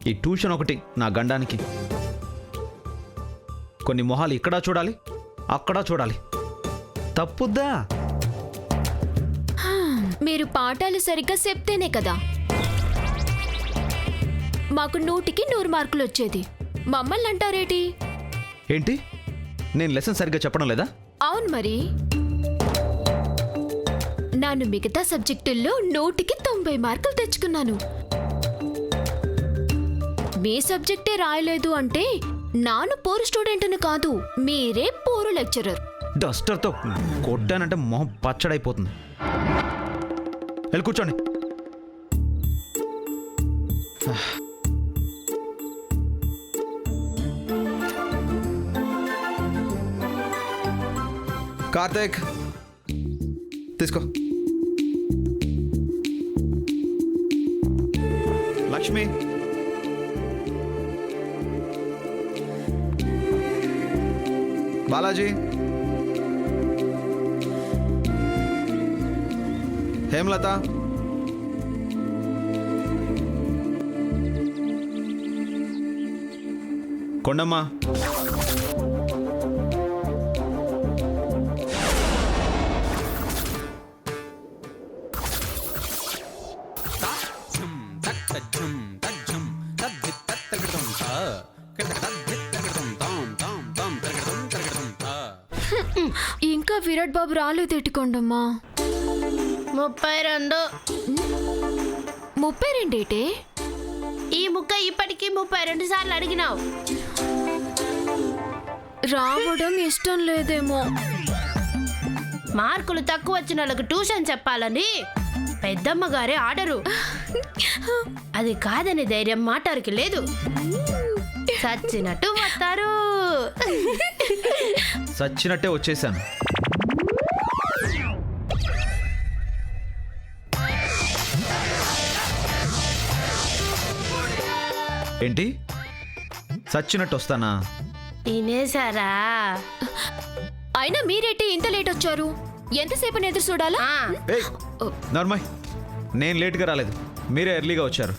ఈ ట్యూషన్ ఒకటి నా గండానికి. కొన్ని మొహాలు ఇక్కడ చూడాలి, అక్కడ చూడాలి. తప్పుద్దా? మీరు పాఠాలు సరిగ్గా చెప్తేనే కదా మాకు 100కి 100 మార్కులు వచ్చేది. మమ్మల్ని అంటారేటి? ఏంటి, నేను లెసన్ సరిగ్గా చెప్పడం లేదా? అవును మరి. నాను మిగతా సబ్జెక్టుల్లో 100కి 90 మార్కులు తెచ్చుకున్నాను. మీ సబ్జెక్టే రాయలేదు అంటే నాను పోరు స్టూడెంట్ని కాదు, మీరే పోరు లెక్చరర్. డస్టర్తో కొట్టానంటే మొహం పచ్చడైపోతుంది. వెళ్ళి కూర్చోండి. కార్తీక్, తీసుకో. లక్ష్మి, బాలాజీ, హేమలత, కొండమ్మ, ఇంకా విరాట్ బాబు రాలేదేటి కొండమ్మా? 32. 32 ఏటే? ఈ ముక్క ఇప్పటికీ 32 సార్లు అడిగినావు. రావడం ఇష్టం లేదేమో. మార్కులు తక్కువ వచ్చిన వాళ్ళకి ట్యూషన్ చెప్పాలని పెద్దమ్మ గారే ఆర్డరు. అది కాదని ధైర్యం మాటారికి లేదు. చచ్చినట్టు వస్తారు. సచ్చినట్టే వచ్చేసాను. ఏంటి, సచ్చినట్టు వస్తానా? తినేసారా? అయినా మీరేంటి ఇంత లేట్ వచ్చారు? ఎంతసేపు ఎదురు చూడాలా? ఏయ్ నార్మల్, నేను లేట్గా రాలేదు, మీరే ఎర్లీగా వచ్చారు.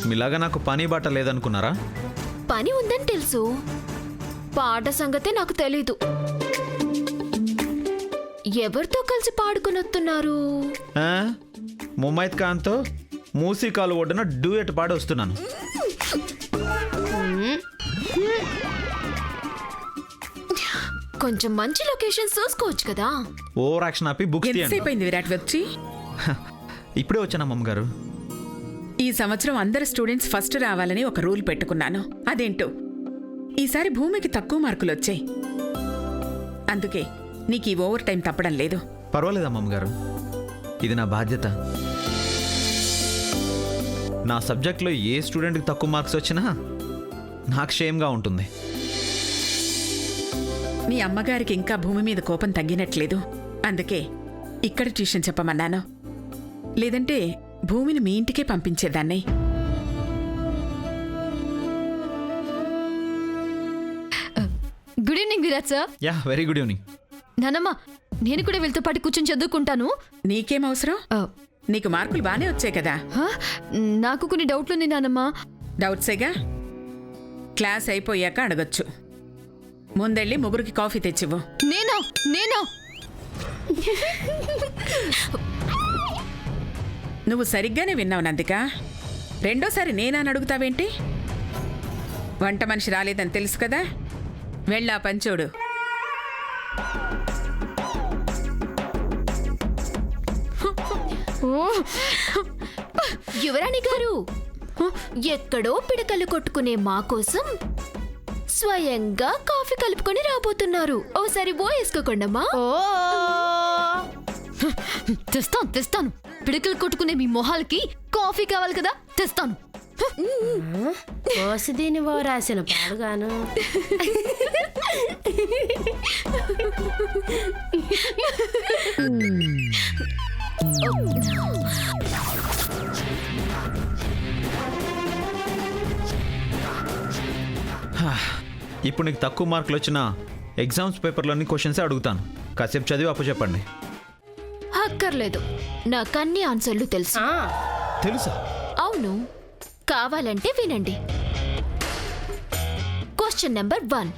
మీలాగా నాకు పని బాట లేదనుకున్నారా? పని ఉందని తెలుసు, పాట సంగతే నాకు తెలీదు. ఎవరితో కలిసి పాడుకుని వస్తున్నారు? ముమైత్ ఖాన్తో మూసీ కాలు ఒడ్డున డ్యూయట్ పాడి వస్తున్నాను. కొంచెం మంచి లొకేషన్ చూసుకోవచ్చు కదా. ఓవర్ యాక్షన్ ఆపి బుక్స్ ఎంతసేపు విరాట్ వచ్చి? ఇప్పుడే వచ్చాను అమ్మగారు. ఈ సంవత్సరం అందరు స్టూడెంట్స్ ఫస్ట్ రావాలని ఒక రూల్ పెట్టుకున్నాను. అదేంటో ఈసారి భూమికి తక్కువ మార్కులు వచ్చాయి. అందుకే నీకు ఈ ఓవర్ టైం తప్పడం లేదు. పర్వాలేదు అమ్మగారు, ఇది నా బాధ్యత. నా సబ్జెక్ట్లో ఏ స్టూడెంట్కి తక్కువ మార్క్స్ వచ్చినా నాకు షేమ్గా ఉంటుంది. మీ అమ్మగారికి ఇంకా భూమి మీద కోపం తగ్గినట్లేదు. అందుకే ఇక్కడ ట్యూషన్ చెప్పమన్నాను. లేదంటే భూమిని మీ ఇంటికే పంపించేదాన్ని. Good evening Virat sir. Yeah, very good evening. నానమ్మ, నేను కూడా వీళ్ళతో పాటు కూర్చొని చదువుకుంటాను. నీకేం అవసరం? నీకు మార్కులు బానే వచ్చాయి కదా. నాకు కొన్ని డౌట్లుంది నానమ్మ. డౌట్సేగా, క్లాస్ అయిపోయాక అడగొచ్చు. ముందెళ్ళి ముగ్గురికి కాఫీ తెచ్చివ్వు. నేనా? నువ్వు సరిగ్గానే విన్నావు నందిక. రెండోసారి నేనా అడుగుతావేంటి? వంట మనిషి రాలేదని తెలుసు కదా, వెళ్ళా పంచోడు. యువరాణి గారు, ఎక్కడో పిడకలు కొట్టుకునే మా కోసం స్వయంగా కాఫీ కలుపుకొని రాబోతున్నారు. ఓసారి వేసుకోకండమ్మా. తెస్తాను. పిడకలు కొట్టుకునే మీ మొహాలకి కాఫీ కావాలి కదా, తెస్తాను. కోసి దీని ఓ రాసిన పాడుగాను. ఇప్పుడు నీకు తక్కువ మార్కులు వచ్చిన ఎగ్జామ్స్ పేపర్లోని క్వశ్చన్సే అడుగుతాను. కాసేపు చదివి అప్పు చెప్పండి. అక్కర్లేదు, నాకన్ని ఆన్సర్లు తెలుసు. ఆ, తెలుసా? అవును, కావాలంటే వినండి. Question number 1.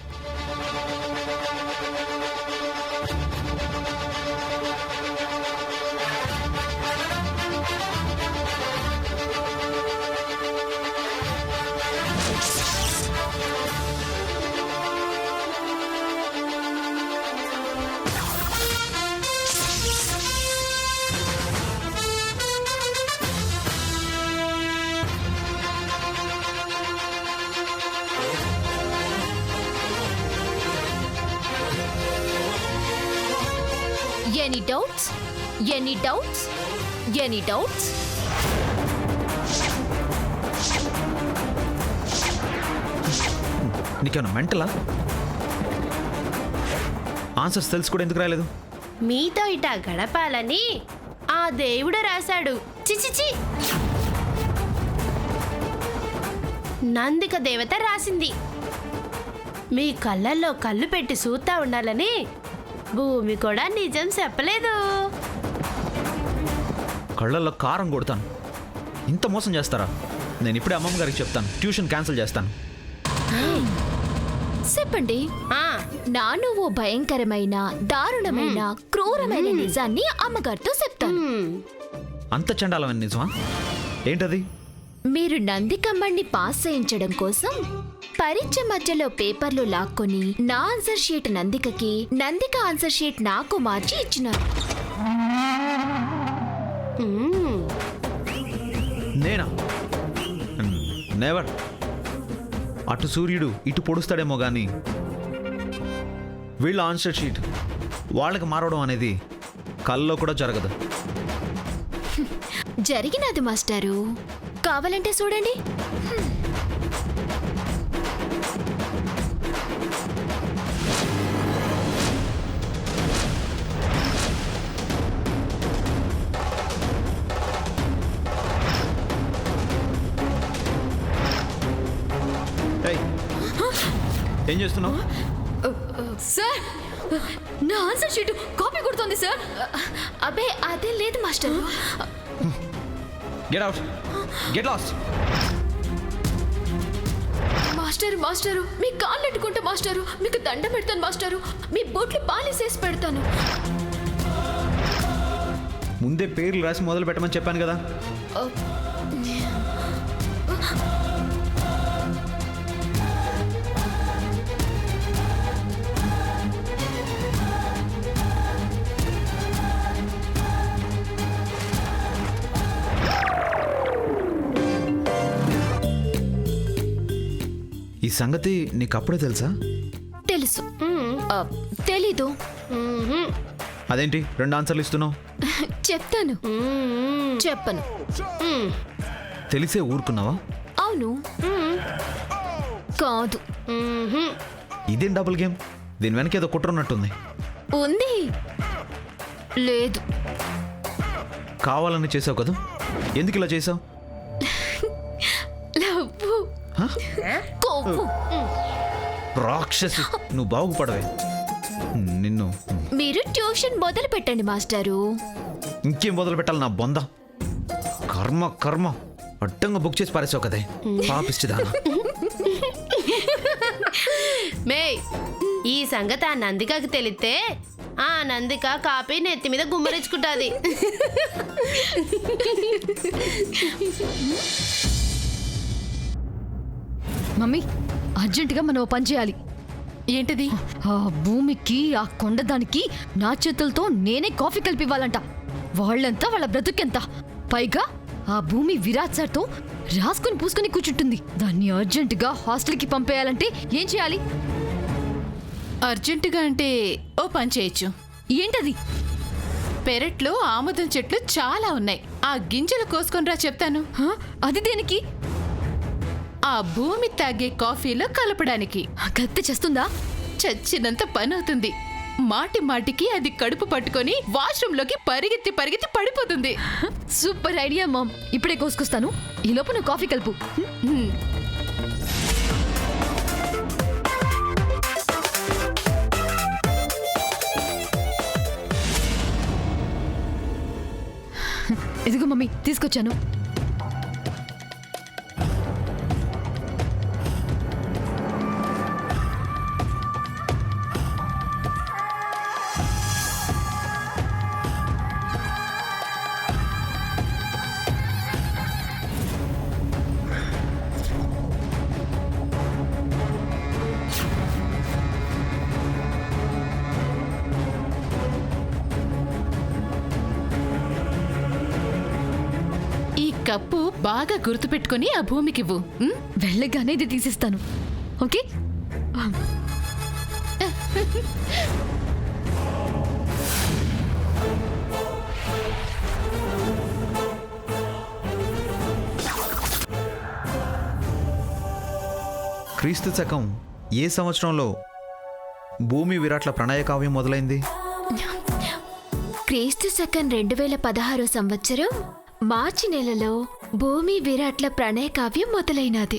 Any doubts? Any doubts? Any doubts? నీకేమన్నా మెంటలా? ఆన్సర్స్ తెలుసు కూడా ఎందుకు రాలేదు? మీతో ఇట గడపాలని ఆ దేవుడు రాశాడు. చిచిచి, నందిక దేవత రాసింది. మీ కళ్ళల్లో కళ్ళు పెట్టి చూస్తా ఉండాలని భూమి కూడా నిజం చెప్పలేదు. కళ్ళల్లో కారం కొడతాను. ఇంత మోసం చేస్తారా? నేను ఇప్పుడే అమ్మమ్మ గారికి చెప్తాను, ట్యూషన్ క్యాన్సిల్ చేస్తాను. చెప్పండి. ఆ, నాను ఓ భయంకరమైన, దారుణమైన, క్రూరమైన నిజాన్ని అమ్మగారితో చెప్తాను. అంత చండాలమైన నిజమా? ఏంటది? మీరు నందికమ్మని పాస్ చేయించడం కోసం పరీక్ష మధ్యలో పేపర్లు లాక్కొని నా ఆన్సర్ షీట్ నందికకి, నందిక ఆన్సర్ షీట్ నాకు మార్చి ఇచ్చినారు. నేనా? నెవర్. అటు సూర్యుడు ఇటు పొడుస్తాడేమో కానీ వీళ్ళ ఆన్సర్ షీట్ వాళ్ళకి మారవడం అనేది కల్లో కూడా జరగదు. జరిగినది మాస్టారు, కావాలంటే చూడండి. ఏయ్, ఏం చేస్తున్నావు? సార్, నా ఆన్సర్ షీట్ కాపీ కొడుతోంది సార్. అబే అదే లేదు master. Get out, get lost. Master master, మీ కాళ్ళు అట్టుకుంటా మాస్టరు, మీకు దండం పెడతాను మాస్టరు, మీ బొట్లు పాలిసేసి పెడతాను. ముందే పేర్లు రాసి మొదలు పెట్టమని చెప్పాను కదా. ఈ సంగతి నీకు అప్పుడే తెలుసా? తెలుసు. తెలీదు. అదేంటి 2 ఆన్సర్లు ఇస్తున్నావు? చెప్తాను. చెప్పను. తెలిసే ఊరుకున్నావా? అవును. కాదు. ఇదేం డబుల్ గేమ్? దీని వెనక ఏదో కుట్ర ఉన్నట్టుంది. ఉంది. లేదు. కావాలని చేసావు కదా, ఎందుకు ఇలా చేసావు? లవ్వు. కొవ్వు. రాక్షసి, నువ్వు బాగుపడవే. నిన్ను మీరు ట్యూషన్ మొదలు పెట్టండి మాస్టారు. ఇంకేం మొదలు పెట్టాలి నా బొంద? కర్మ కర్మ, అడ్డంగా బుక్ చేసి పారేసావు కదే పాపిచ్చిదానా. మే, ఈ సంగతి ఆ నందికకి తెలిస్తే ఆ నందిక కాపీ నెత్తి మీద గుమ్మరించుకుంటాది. మమ్మీ, అర్జెంటుగా మనం ఓ పని చేయాలి. ఏంటిది? ఆ భూమికి, ఆ కొండదానికి నా చేతులతో నేనే కాఫీ కలిపివ్వాలంట. వాళ్ళంతా వాళ్ళ బ్రతుకెంత, పైగా ఆ భూమి విరాట్ సార్తో రాసుకుని పూసుకుని కూర్చుంటుంది. దాన్ని అర్జెంటుగా హాస్టల్కి పంపేయాలంటే ఏం చేయాలి? అర్జెంటుగా అంటే ఓ పని చేయొచ్చు. ఏంటది? పెరట్లో ఆముదం చెట్లు చాలా ఉన్నాయి. ఆ గింజలు కోసుకొనిరా చెప్తాను. హ? అది దేనికి? ఆ భూమి తాగే కాఫీలో కలపడానికి. కలిపితే చేస్తుందా? చచ్చినంత పని అవుతుంది. మాటి మాటికి అది కడుపు పట్టుకొని వాష్రూమ్లోకి పరిగెత్తి పరిగెత్తి పడిపోతుంది. Super idea mom. ఇప్పుడే కోసుకొస్తాను. ఈ లోపు నువ్వు కాఫీ కలుపు. ఇదిగో మమ్మీ తీసుకొచ్చాను. ఈ కప్పు బాగా గుర్తుపెట్టుకుని ఆ భూమికివ్వు. ఉం? వెళ్ళగానే ఇది తీసిస్తాను. ఓకే? క్రీస్తు శకం ఏ సంవత్సరంలో భూమి విరాట్ల ప్రణయ కావ్యం మొదలైంది? క్రీస్తు శకం 2016 సంవత్సరం మార్చి నెలలో భూమి విరాట్ల ప్రణయ కావ్యం మొదలైనది.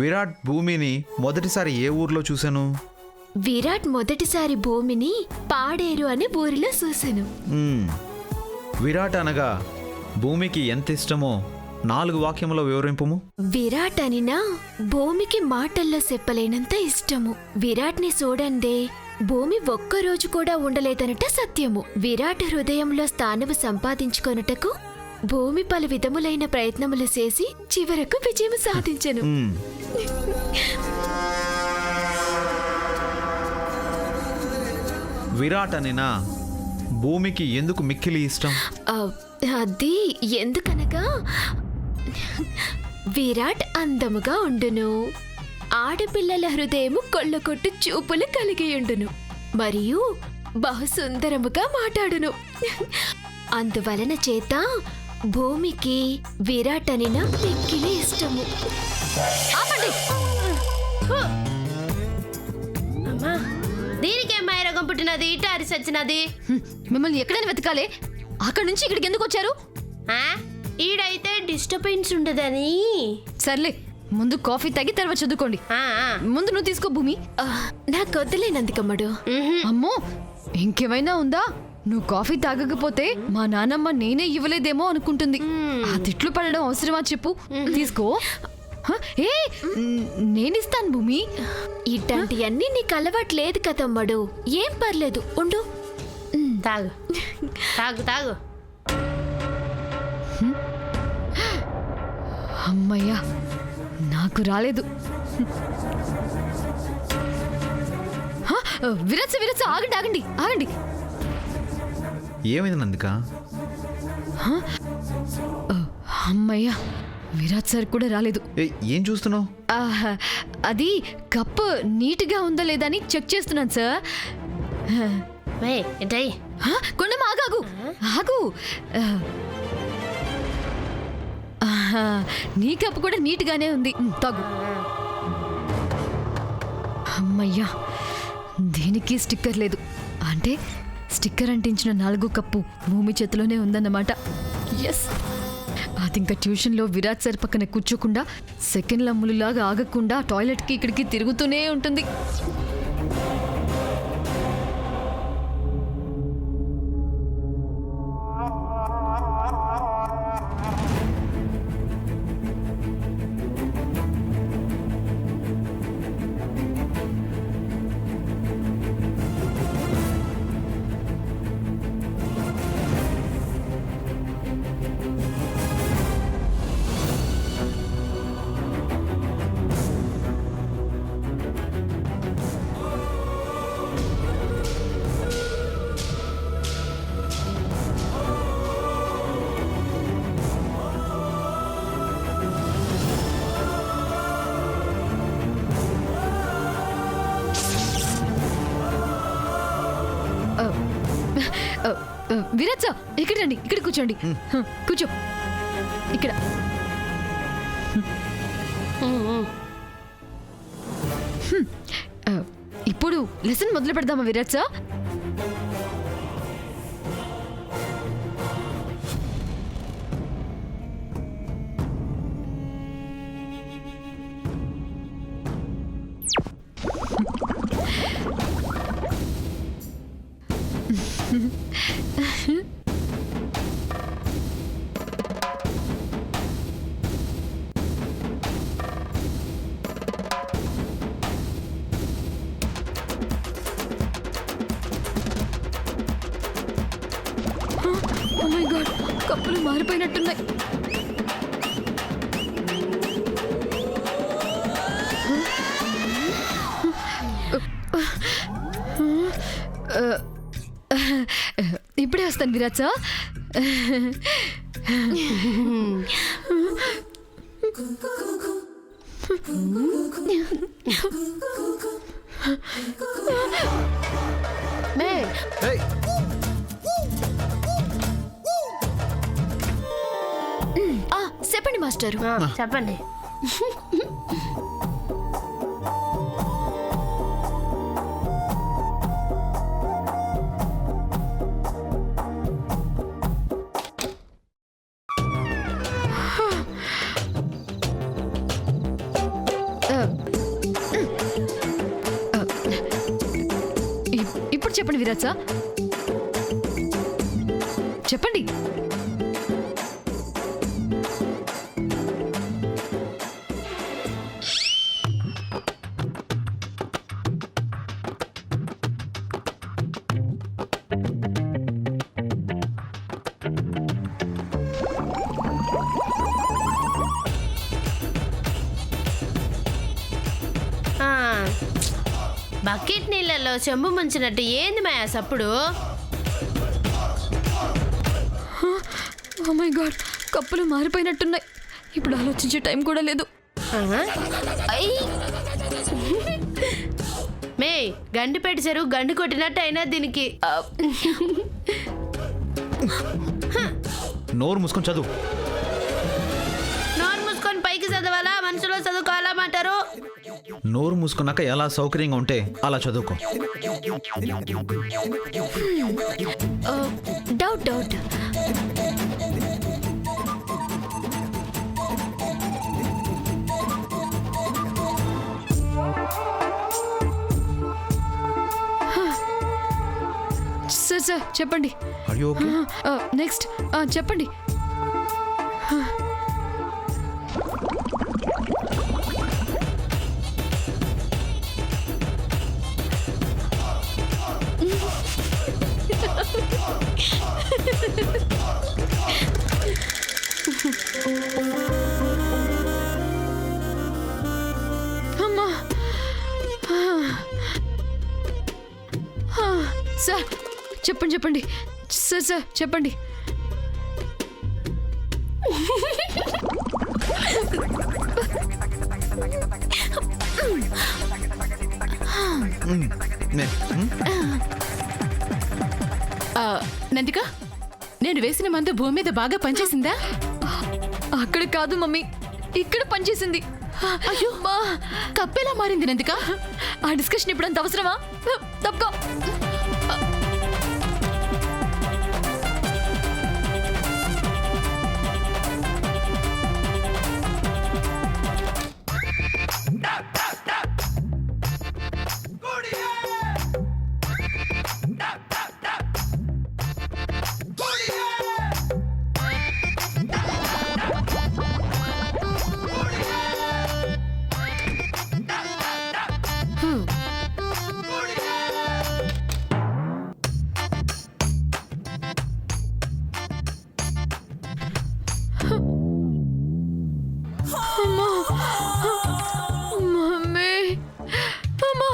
విరాట్ భూమిని మొదటిసారి ఏ ఊర్లో చూశాను? విరాట్ మొదటిసారి భూమిని పాడేరు అనే ఊరిలో చూశాను. విరాట్ అనగా భూమికి ఎంత ఇష్టమో 4 వాక్యములో వివరింపుము. విరాట్ అనినా భూమికి మాటల్లో చెప్పలేనంత ఇష్టము. విరాట్ని చూడందే భూమి ఒక్కరోజు కూడా ఉండలేదనట సత్యము. విరాట్ హృదయంలో స్థానము సంపాదించుకొనుటకు భూమి పలు విధములైన ప్రయత్నములు చేసి చివరకు విజయం సాధించెను. విరాట్ అనినా భూమికి ఎందుకు మిక్కిలి ఇష్టం? అది ఎందుకనగా విరాట్ అందముగా ఉండును, ఆడపిల్లల హృదయము కొల్లకొట్టు చూపులు కలిగి ఉండును, మరియు బహు సుందరముగా మాట్లాడును. అందువలన చేత భూమికి విరాట్ అనిన మిక్కిలి ఇష్టము. అమ్మా, దీనికేం మైరగం పుట్టినది, ఇట అరిసొచ్చినది. మిమ్మల్ని ఎక్కడైనా వెతకాలే, అక్కడి నుంచి ఇక్కడికి ఎందుకు వచ్చారు? ఈడైతే డిస్టర్బెన్స్ ఉండదని. సర్లే, ముందు కాఫీ తాగి తర్వాత చదువుకోండి. ముందు నువ్వు తీసుకో భూమి. నాకొద్దులే నందికమ్మడు. అమ్మో, ఇంకేమైనా ఉందా? నువ్వు కాఫీ తాగకపోతే మా నానమ్మ నేనే ఇవ్వలేదేమో అనుకుంటుంది. ఆ తిట్లు పడడం అవసరమా చెప్పు? తీసుకో. ఏ నేనిస్తాను భూమి. ఇట్లాంటివన్నీ నీకు అలవాట్లేదు కదమ్మడు. ఏం పర్లేదు, ఉండు. తాగు తాగు తాగు. అమ్మయ్యా, నాకు రాలేదు. విరచ విరచ, ఆగండి ఆగండి ఆగండి. ఏమైంది నందిక? అమ్మయ్యా, విరాట్ సార్ కూడా రాలేదు. ఏం చూస్తున్నావు? అది కప్పు నీట్గా ఉందా లేదా అని చెక్ చేస్తున్నాను సార్. కొండమ్మ ఆగాగు ఆగు. నీ కప్పు కూడా నీట్గానే ఉంది, తాగు. అమ్మయ్యా, దీనికి స్టిక్కర్ లేదు. అంటే స్టిక్కర్ అంటించిన 4 కప్పు భూమి చేతిలోనే ఉందన్నమాట. ఎస్, అది ఇంకా ట్యూషన్లో విరాట్ సార్ పక్కన కూర్చోకుండా సెకండ్ లమ్ములులాగా ఆగకుండా టాయిలెట్కి ఇక్కడికి తిరుగుతూనే ఉంటుంది. విరాట్ సార్, ఇక్కడ రండి, ఇక్కడ కూర్చోండి. కూర్చో ఇక్కడ. ఇప్పుడు లెసన్ మొదలు పెడదామా విరాట్ సార్? మారిపోయినట్టున్నాయి. ఇప్పుడే వస్తాను విరాట్ సార్. మే ఏయ్, చెప్పండి మాస్టరు. చెప్పండి. ఇప్పుడు చెప్పండి విరాట్ సార్, చెప్పండి. బకెట్ నీళ్ళలో చెంబు ముంచినట్టు ఏంది మాయా సప్పుడు? ఓ మై గాడ్, కప్పులు మారిపోయినట్టున్నాయి. ఇప్పుడు ఆలోచించే టైం కూడా లేదు. మే గండి పెట్టారు, గండి కొట్టినట్టు అయినా దీనికి. నోరు మూసుకొని చదువు. నోరు మూసుకొని పైకి చదవాలా, మనసులో చదువుకోవాలా అంటారు? నోరు మూసుకున్నాక ఎలా సౌకర్యంగా ఉంటే అలా చదువుకో. Doubt doubt. సార్ సార్ చెప్పండి. Are you okay? నెక్స్ట్ చెప్పండి. అమ్మా. సార్ చెప్పండి చెప్పండి. సార్ సార్ చెప్పండి. నందిక, నేను వేసిన మందు భూమి మీద బాగా పనిచేసిందా? అక్కడ కాదు మమ్మీ, ఇక్కడ పనిచేసింది. అయ్యో, కప్పెలా మారింది నందిక? ఆ డిస్కషన్ ఇప్పుడు అంత అవసరమా? తప్పుకో. మమ్మీ, అమ్మా.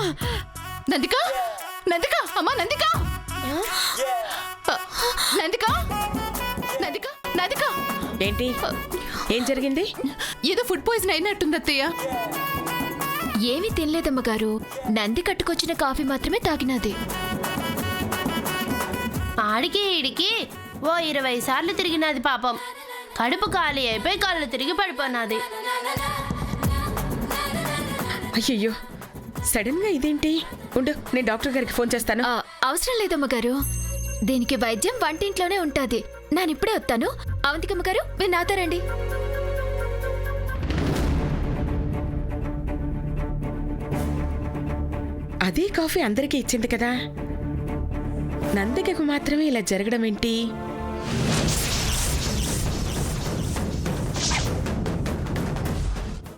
నందిక, నందిక, అమ్మా నందిక, నందిక, నందిక, నందిక. ఏంటి, ఏం జరిగింది? ఏదో ఫుడ్ పాయిజన్ అయినట్టుంది అత్తయ్య. ఏమీ తినలేదమ్మ గారు, నంది కట్టుకొచ్చిన కాఫీ మాత్రమే తాగినది. ఆడికి ఈడికి ఓ 20 సార్లు తిరిగినది పాపం. కడుపు ఖాళీ అయిపోయి కళ్ళు తిరిగి పడిపోయినది. అయ్యయ్యో, సడన్ గా ఇదేంటి? ఉండు, నేను డాక్టర్ గారికి ఫోన్ చేస్తాను. అవసరం లేదమ్మ గారు, దీనికి వైద్యం వంటింట్లోనే ఉంటుంది. నేను ఇప్పుడే వస్తాను. అవంతికమ్మ గారు, మీరు నాతో రండి. అదే కాఫీ అందరికీ ఇచ్చింది కదా, నందికకు మాత్రమే ఇలా జరగడం ఏంటి?